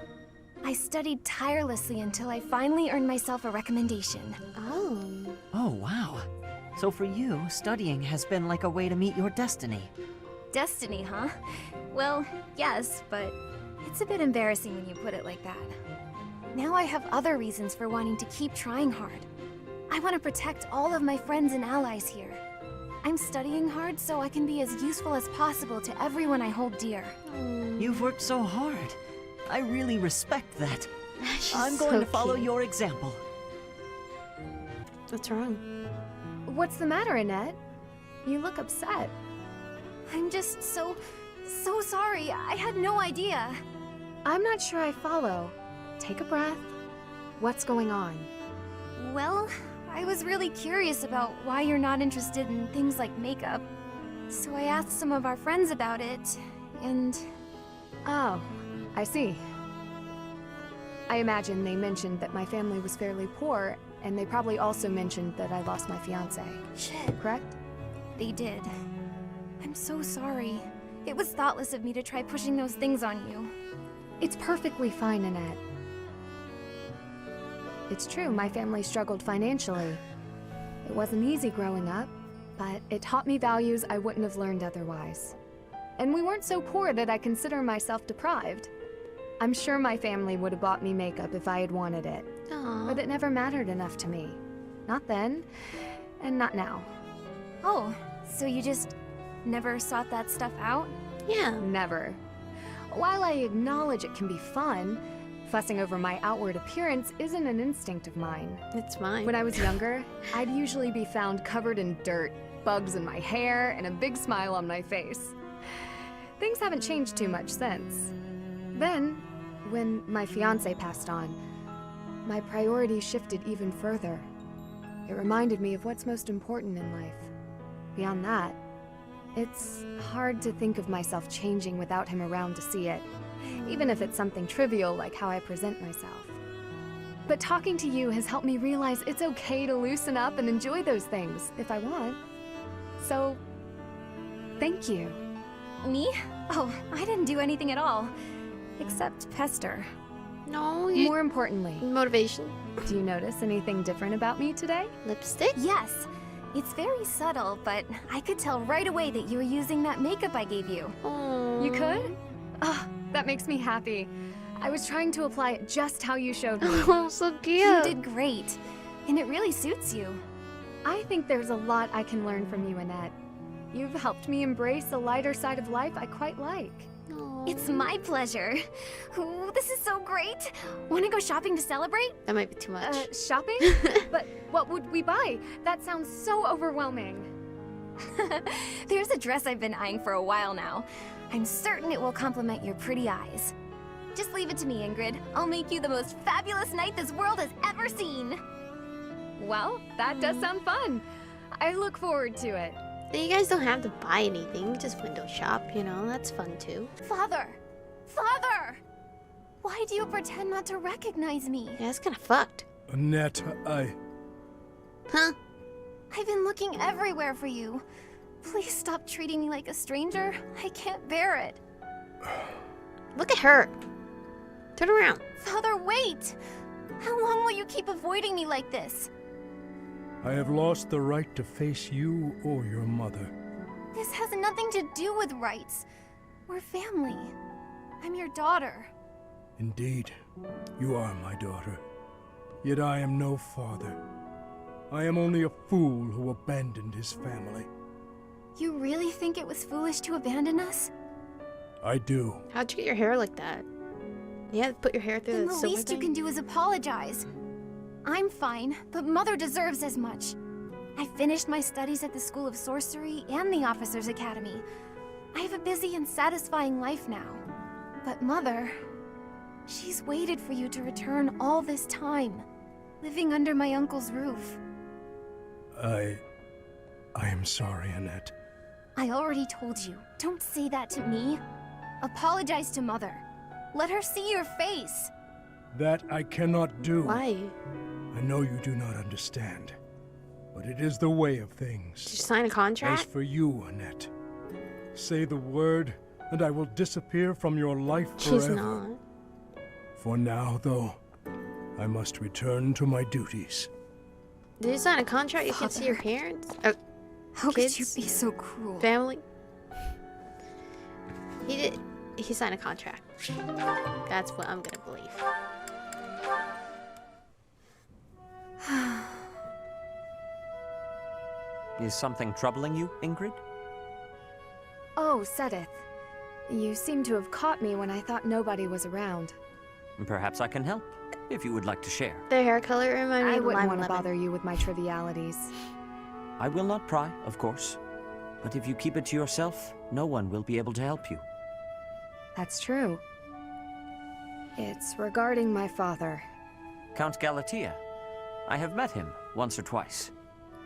I studied tirelessly until I finally earned myself a recommendation. Oh, wow. So for you, studying has been like a way to meet your destiny. Destiny, huh? Well, yes, but it's a bit embarrassing when you put it like that. Now I have other reasons for wanting to keep trying hard. I want to protect all of my friends and allies here. I'm studying hard so I can be as useful as possible to everyone I hold dear. You've worked so hard. I really respect that. I'm going so to follow cute. your example. What's wrong? What's the matter, Annette? You look upset. I'm just so sorry. I had no idea. I'm not sure I follow. Take a breath. What's going on? Well, I was really curious about why you're not interested in things like makeup. So I asked some of our friends about it, and... Oh, I see. I imagine they mentioned that my family was fairly poor, and they probably also mentioned that I lost my fiancé. Shit. Correct? They did. I'm so sorry. It was thoughtless of me to try pushing those things on you. It's perfectly fine, Annette. It's true, my family struggled financially. It wasn't easy growing up, but it taught me values I wouldn't have learned otherwise. And we weren't so poor that I consider myself deprived. I'm sure my family would have bought me makeup if I had wanted it. Aww. But it never mattered enough to me. Not then, and not now. Oh, so you just never sought that stuff out? Yeah. Never. While I acknowledge it can be fun, fussing over my outward appearance isn't an instinct of mine. It's mine. When I was younger, I'd usually be found covered in dirt, bugs in my hair, and a big smile on my face. Things haven't changed too much since. Then, when my fiancé passed on, my priorities shifted even further. It reminded me of what's most important in life. Beyond that, it's hard to think of myself changing without him around to see it, even if it's something trivial like how I present myself. But talking to you has helped me realize it's okay to loosen up and enjoy those things, if I want. So, thank you. Me? Oh, I didn't do anything at all. Except pester. No, More importantly, motivation. do you notice anything different about me today? Lipstick? Yes. It's very subtle, but I could tell right away that you were using that makeup I gave you. Oh. You could? Oh, that makes me happy. I was trying to apply it just how you showed me. Oh, so cute. You did great. And it really suits you. I think there's a lot I can learn from you, Annette. You've helped me embrace a lighter side of life I quite like. It's my pleasure. Ooh, this is so great. Want to go shopping to celebrate? That might be too much. Shopping? But what would we buy? That sounds so overwhelming. There's a dress I've been eyeing for a while now. I'm certain it will complement your pretty eyes. Just leave it to me, Ingrid. I'll make you the most fabulous knight this world has ever seen. Well, that does sound fun. I look forward to it. You guys don't have to buy anything, just window shop, you know, that's fun too. Father! Father! Why do you pretend not to recognize me? Yeah, that's kinda fucked. Annette, Huh? I've been looking everywhere for you. Please stop treating me like a stranger. I can't bear it. Look at her. Turn around. Father, wait! How long will you keep avoiding me like this? I have lost the right to face you or your mother. This has nothing to do with rights. We're family. I'm your daughter. Indeed, you are my daughter. Yet I am no father. I am only a fool who abandoned his family. You really think it was foolish to abandon us? I do. How'd you get your hair like that? You had to put your hair through Then the the silver least you thing? can do is apologize. I'm fine, but Mother deserves as much. I finished my studies at the School of Sorcery and the Officers' Academy. I have a busy and satisfying life now. But Mother, she's waited for you to return all this time, living under my uncle's roof. I am sorry, Annette. I already told you, don't say that to me. Apologize to Mother. Let her see your face. That I cannot do. Why? I know you do not understand, but it is the way of things. Did you sign a contract? As for you, Annette, say the word, and I will disappear from your life forever. She's not. For now, though, I must return to my duties. Did you sign a contract? You can see your parents? How kids? could you be so cruel? Family? He did. He signed a contract. That's what I'm gonna believe. Is something troubling you, Ingrid? Oh, Sedith. You seem to have caught me when I thought nobody was around. Perhaps I can help, if you would like to share. Their hair color reminded me I of wouldn't lime want to lemon. bother you with my trivialities. I will not pry, of course. But if you keep it to yourself, no one will be able to help you. That's true. It's regarding my father. Count Galatea. I have met him once or twice.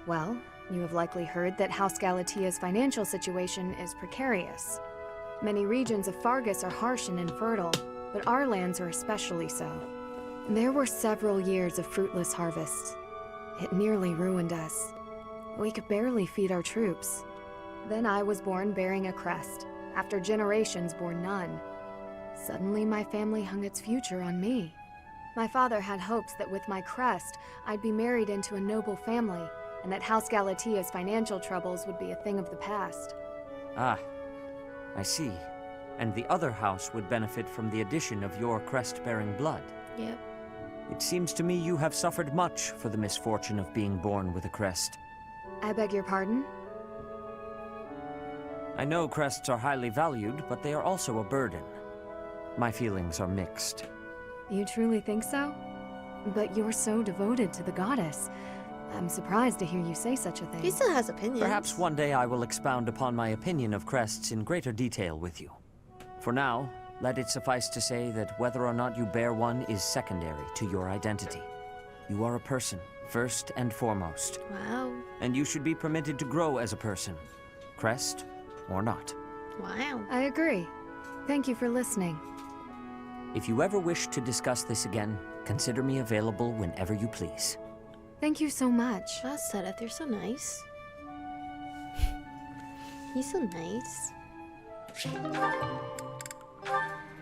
Well, you have likely heard that House Galatea's financial situation is precarious. Many regions of Fargus are harsh and infertile, but our lands are especially so. There were several years of fruitless harvests. It nearly ruined us. We could barely feed our troops. Then I was born bearing a crest, after generations bore none. Suddenly my family hung its future on me. My father had hopes that with my crest, I'd be married into a noble family, and that House Galatea's financial troubles would be a thing of the past. Ah, I see. And the other house would benefit from the addition of your crest-bearing blood. Yep. It seems to me you have suffered much for the misfortune of being born with a crest. I beg your pardon? I know crests are highly valued, but they are also a burden. My feelings are mixed. You truly think so? But you're so devoted to the goddess. I'm surprised to hear you say such a thing. He still has opinions. Perhaps one day I will expound upon my opinion of crests in greater detail with you. For now, let it suffice to say that whether or not you bear one is secondary to your identity. You are a person, first and foremost. Wow. And you should be permitted to grow as a person, crest or not. Wow. I agree. Thank you for listening. If you ever wish to discuss this again, consider me available whenever you please. Thank you so much. Wow, Sedith, you're so nice. He's so nice.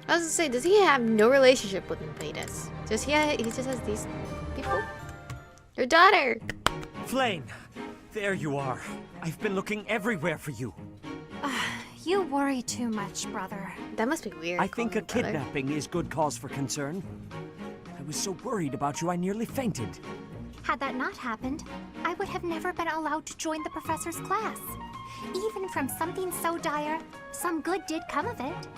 I was gonna say, does he have no relationship with Invadus? Does he just has these people? Your daughter! Flame! There you are. I've been looking everywhere for you. You worry too much, brother. That must be weird. I think a kidnapping is good cause for concern. I was so worried about you I nearly fainted. Had that not happened, I would have never been allowed to join the professor's class. Even from something so dire, some good did come of it.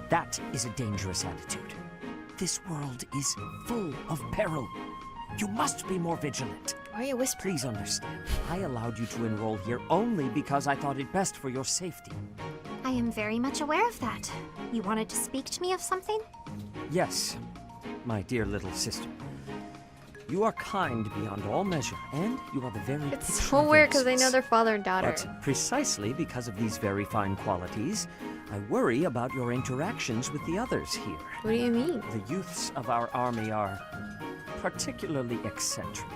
That is a dangerous attitude. This world is full of peril. You must be more vigilant. Why are you whispering? Please understand, I allowed you to enroll here only because I thought it best for your safety. I am very much aware of that. You wanted to speak to me of something? Yes, my dear little sister. You are kind beyond all measure, and you are the very It's picture so of weird because they know innocence. their father and daughter. But precisely because of these very fine qualities, I worry about your interactions with the others here. What do you mean? The youths of our army are particularly eccentric.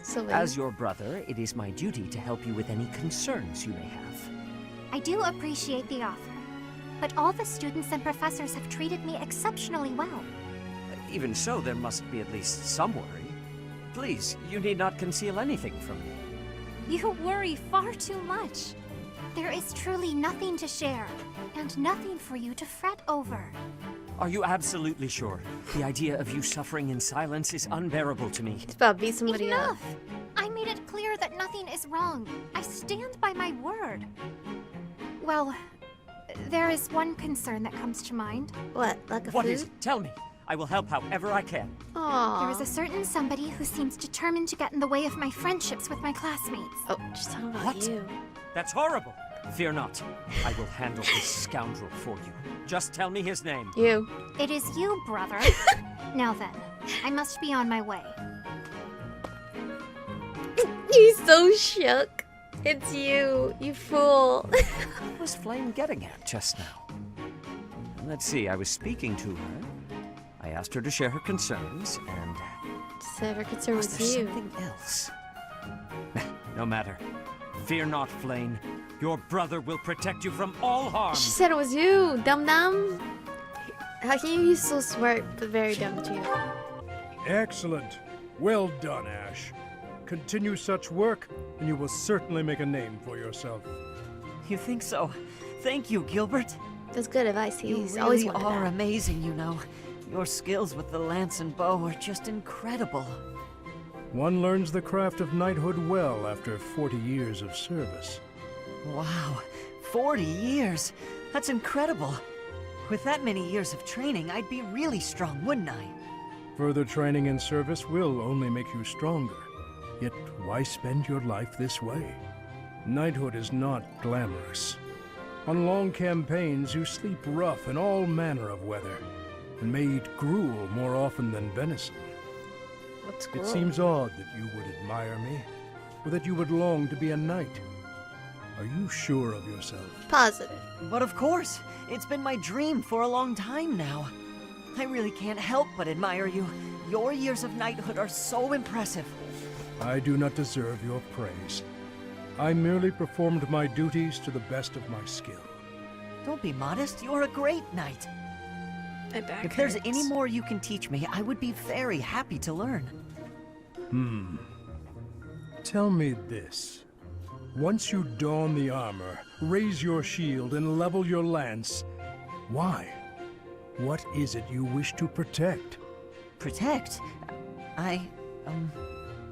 Sylvain. As your brother, it is my duty to help you with any concerns you may have. I do appreciate the offer, but all the students and professors have treated me exceptionally well. Even so, there must be at least some worry. Please, you need not conceal anything from me. You worry far too much. There is truly nothing to share, and nothing for you to fret over. Are you absolutely sure? The idea of you suffering in silence is unbearable to me. It's about to beat somebody up. Enough! I made it clear that nothing is wrong. I stand by my word. Well, there is one concern that comes to mind. What? Like a What food? is it? Tell me. I will help however I can. There is a certain somebody who seems determined to get in the way of my friendships with my classmates. Oh, just talking about What? you. That's horrible. Fear not. I will handle this scoundrel for you. Just tell me his name. You. It is you, brother. Now then, I must be on my way. He's so shook. It's you, you fool. What was Flame getting at just now? Let's see, I was speaking to her. I asked her to share her concerns, and... Said her concern was there you. something else? No matter. Fear not, Flame. Your brother will protect you from all harm. She said it was you, dum-dum. How can you be so smart, but very dumb too? Excellent. Well done, Ash. Continue such work, and you will certainly make a name for yourself. You think so? Thank you, Gilbert. That's good advice. You He's really always wanted are that. amazing, you know. Your skills with the lance and bow are just incredible. One learns the craft of knighthood well after 40 years of service. Wow, 40 years? That's incredible. With that many years of training, I'd be really strong, wouldn't I? Further training and service will only make you stronger. Yet why spend your life this way? Knighthood is not glamorous. On long campaigns, you sleep rough in all manner of weather, and may eat gruel more often than venison. What's It gruel? seems odd that you would admire me, or that you would long to be a knight. Are you sure of yourself? Positive. But of course, it's been my dream for a long time now. I really can't help but admire you. Your years of knighthood are so impressive. I do not deserve your praise. I merely performed my duties to the best of my skill. Don't be modest, you're a great knight. My back If there's hurts. any more you can teach me, I would be very happy to learn. Tell me this. Once you don the armor, raise your shield, and level your lance, why? What is it you wish to protect? Protect?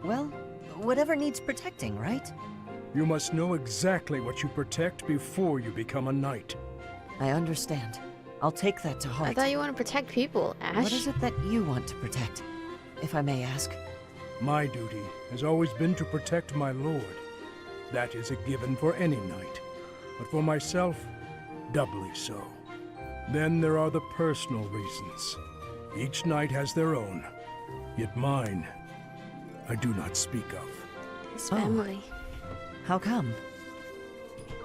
Well, whatever needs protecting, right? You must know exactly what you protect before you become a knight. I understand. I'll take that to heart. I thought you want to protect people, Ash. What is it that you want to protect, if I may ask? My duty has always been to protect my lord. That is a given for any knight, but for myself, doubly so. Then there are the personal reasons. Each knight has their own, yet mine, I do not speak of. His family. How come?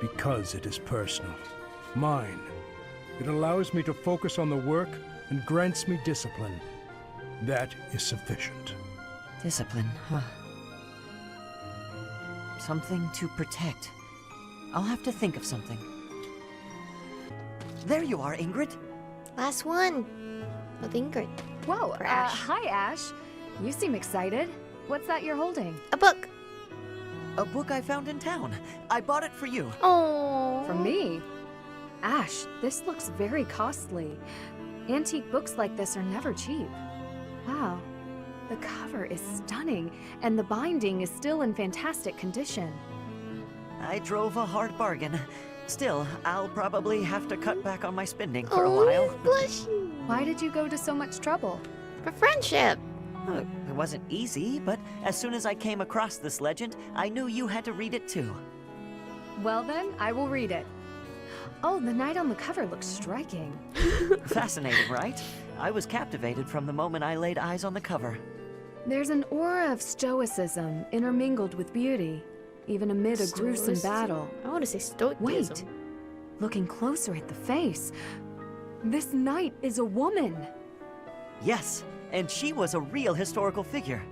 Because it is personal. Mine. It allows me to focus on the work and grants me discipline. That is sufficient. Discipline, huh? Something to protect. I'll have to think of something. There you are, Ingrid. Last one. With Ingrid. Whoa, For Ash. hi Ash. You seem excited. What's that you're holding? A book. A book I found in town. I bought it for you. Oh. For me? Ash, this looks very costly. Antique books like this are never cheap. Wow. The cover is stunning, and the binding is still in fantastic condition. I drove a hard bargain. Still, I'll probably have to cut back on my spending for a Oh, while. bless you. Why did you go to so much trouble? For friendship. It wasn't easy, but as soon as I came across this legend, I knew you had to read it too. Well then, I will read it. Oh, the knight on the cover looks striking. Fascinating, right? I was captivated from the moment I laid eyes on the cover. There's an aura of stoicism intermingled with beauty, even amid a gruesome Stoicism? battle. I want to say stoicism. Wait, looking closer at the face, this knight is a woman. Yes, and she was a real historical figure.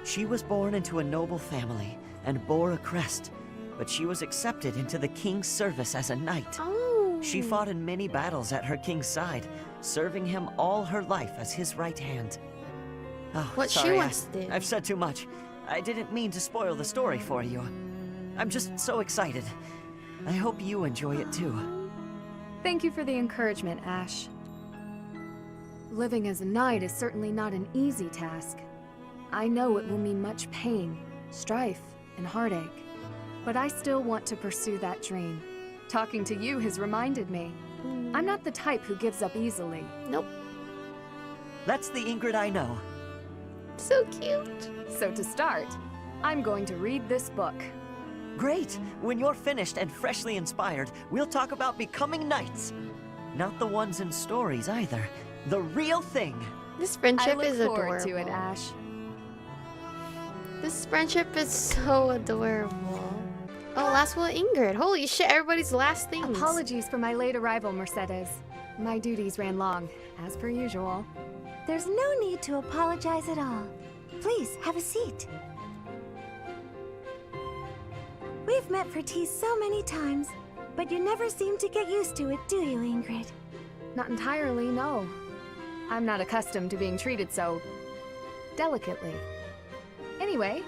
She was born into a noble family and bore a crest, but she was accepted into the king's service as a knight. Oh. She fought in many battles at her king's side, serving him all her life as his right hand. Oh, What she sorry, once did. I've said too much. I didn't mean to spoil the story for you. I'm just so excited. I hope you enjoy it too. Thank you for the encouragement, Ash. Living as a knight is certainly not an easy task. I know it will mean much pain, strife, and heartache. But I still want to pursue that dream. Talking to you has reminded me. I'm not the type who gives up easily. Nope. That's the Ingrid I know. So cute. So to start, I'm going to read this book. Great! When you're finished and freshly inspired, we'll talk about becoming knights. Not the ones in stories either. The real thing. This friendship is I look adorable. forward to it, Ash. This friendship is so adorable. Oh, last will Ingrid. Holy shit, everybody's last things. Apologies for my late arrival, Mercedes. My duties ran long, as per usual. There's no need to apologize at all. Please, have a seat. We've met for tea so many times, but you never seem to get used to it, do you, Ingrid? Not entirely, no. I'm not accustomed to being treated so delicately. Anyway,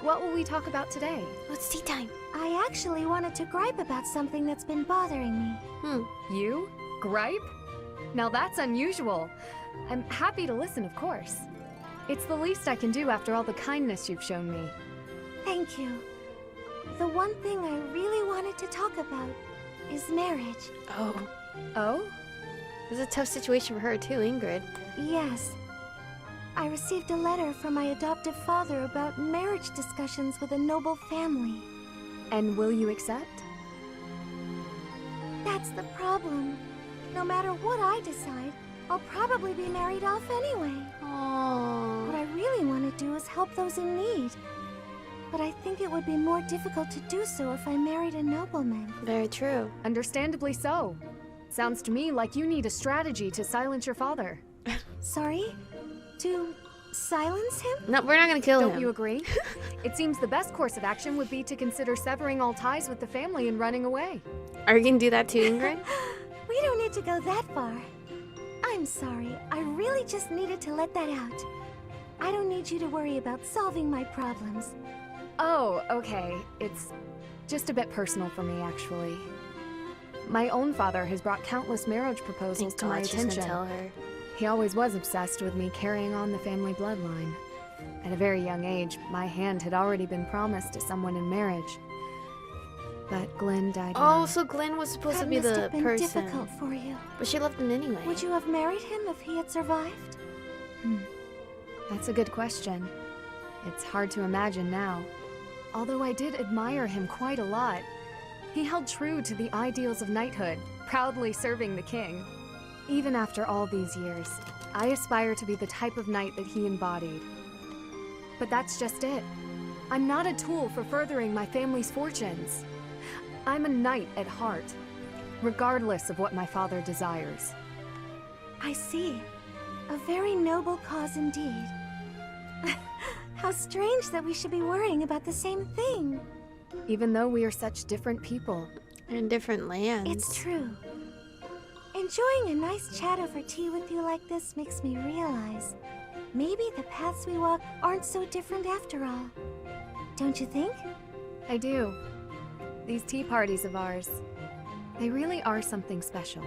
what will we talk about today? It's tea time. I actually wanted to gripe about something that's been bothering me. You? Gripe? Now that's unusual. I'm happy to listen, of course. It's the least I can do after all the kindness you've shown me. Thank you. The one thing I really wanted to talk about is marriage. Oh. Oh? This is a tough situation for her too, Ingrid. Yes. I received a letter from my adoptive father about marriage discussions with a noble family. And will you accept? That's the problem. No matter what I decide, I'll probably be married off anyway. Aww. What I really want to do is help those in need. But I think it would be more difficult to do so if I married a nobleman. Very true. Understandably so. Sounds to me like you need a strategy to silence your father. Sorry? To silence him? No, we're not gonna kill him. Don't you agree? It seems the best course of action would be to consider severing all ties with the family and running away. Are you gonna do that too, Ingrid? We don't need to go that far. I'm sorry. I really just needed to let that out. I don't need you to worry about solving my problems. Oh, okay. It's just a bit personal for me, actually. My own father has brought countless marriage proposals to my attention. Tell her. He always was obsessed with me carrying on the family bloodline. At a very young age, my hand had already been promised to someone in marriage. But Glenn died young. Oh, so Glenn was supposed to be That must the have been person. difficult for you. But she loved him anyway. Would you have married him if he had survived? That's a good question. It's hard to imagine now. Although I did admire him quite a lot. He held true to the ideals of knighthood, proudly serving the king. Even after all these years, I aspire to be the type of knight that he embodied. But that's just it. I'm not a tool for furthering my family's fortunes. I'm a knight at heart, regardless of what my father desires. I see. A very noble cause indeed. How strange that we should be worrying about the same thing. Even though we are such different people. In different lands. It's true. Enjoying a nice chat over tea with you like this makes me realize maybe the paths we walk aren't so different after all. Don't you think? I do. These tea parties of ours, they really are something special.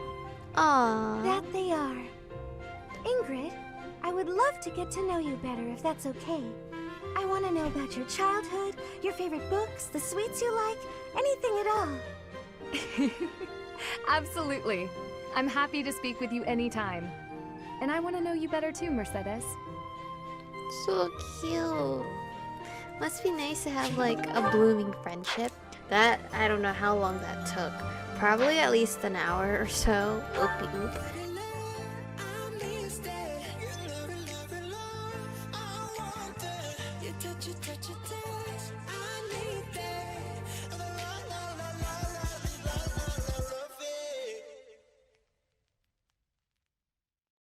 Aww. That they are. Ingrid, I would love to get to know you better if that's okay. I want to know about your childhood, your favorite books, the sweets you like, anything at all. Absolutely. I'm happy to speak with you anytime. And I want to know you better too, Mercedes. So cute. Must be nice to have like a blooming friendship. That, I don't know how long that took. Probably at least an hour or so. Oopie oop.